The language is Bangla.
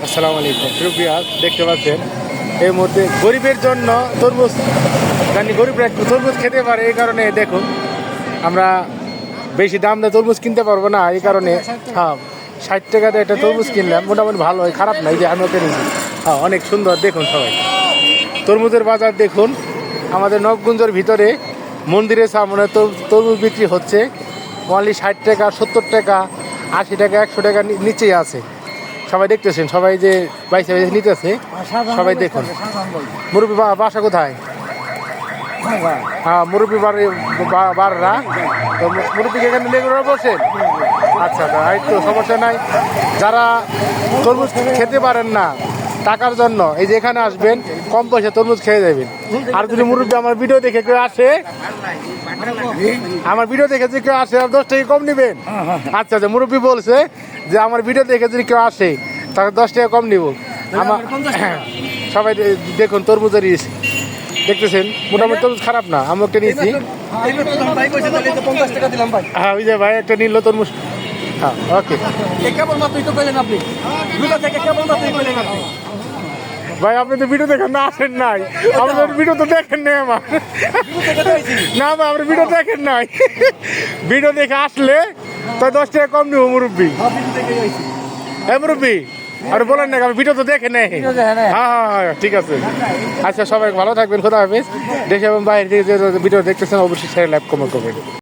আসসালামু আলাইকুম প্রিয় দেখতে পাচ্ছেন এই মুহূর্তে গরিবের জন্য তরমুজ, জানি গরিবরা একটু তরমুজ খেতে পারে, এই কারণে দেখুন আমরা বেশি দাম দিয়ে তরমুজ কিনতে পারবো না, এই কারণে হ্যাঁ 60 টাকাতে একটা তরমুজ কিনলাম, মোটামুটি ভালো হয়, খারাপ নাই যে আমি ওকে নিয়েছি। হ্যাঁ অনেক সুন্দর, দেখুন সবাই তরমুজের বাজার দেখুন। আমাদের নবগুঞ্জের ভিতরে মন্দিরের সামনে তরমুজ বিক্রি হচ্ছে অনলি 60 টাকা, 70 টাকা, 80 টাকা, 100 টাকা নিচেই আছে। সবাই দেখতেছেন, সবাই যে বাইসে নিতেছে, সবাই দেখুন। মুরব্বী বাসা কোথায়? হ্যাঁ মুরব্বী বাররা তো মুরব্বীকে এখানে লেগুরা বসেন। আচ্ছা এই তো সমস্যা নাই। যারা তরমুজ খেতে পারেন না টাকার জন্য, এই যে এখানে আসবেন, কম পয়সা তরমুজ খেয়ে যাবেন। আর যদি মুরব্বী আমার ভিডিও দেখে কেউ আসে, আমার ভিডিও দেখে যদি কেউ আসে, 10 টাকা কম নেবেন। আচ্ছা আচ্ছা, মুরব্বী বলছে যে আমার ভিডিও দেখে যদি কেউ আসে তাহলে 10 টাকা কম নিব। আমার সবাই দেখুন তরমুজের ইস দেখতেছেন, মোটামুটি তরমুজ খারাপ না, আমি একটা নিয়েছি। হ্যাঁ ওই যে ভাই একটা নিল তরমুজ। হ্যাঁ ওকে ভাই, আপনি তো ভিডিও দেখেন না, আসেন নাই, আপনার ভিডিও তো দেখেন নাই আমার। না ভাই আপনি ভিডিও দেখেন নাই, ভিডিও দেখে আসলে তো 10 টাকা কম নিব মুরব্বী। হ্যাঁ মুরব্বী আর বলেন না, আমি ভিডিও তো দেখে নেই। হ্যাঁ হ্যাঁ হ্যাঁ ঠিক আছে। আচ্ছা সবাই ভালো থাকবেন, খোদা হাফেজ। দেশে এবং বাইরে থেকে যে ভিডিও দেখতেছেন অবশ্যই শেয়ার, লাইক, কমেন্ট করবেন।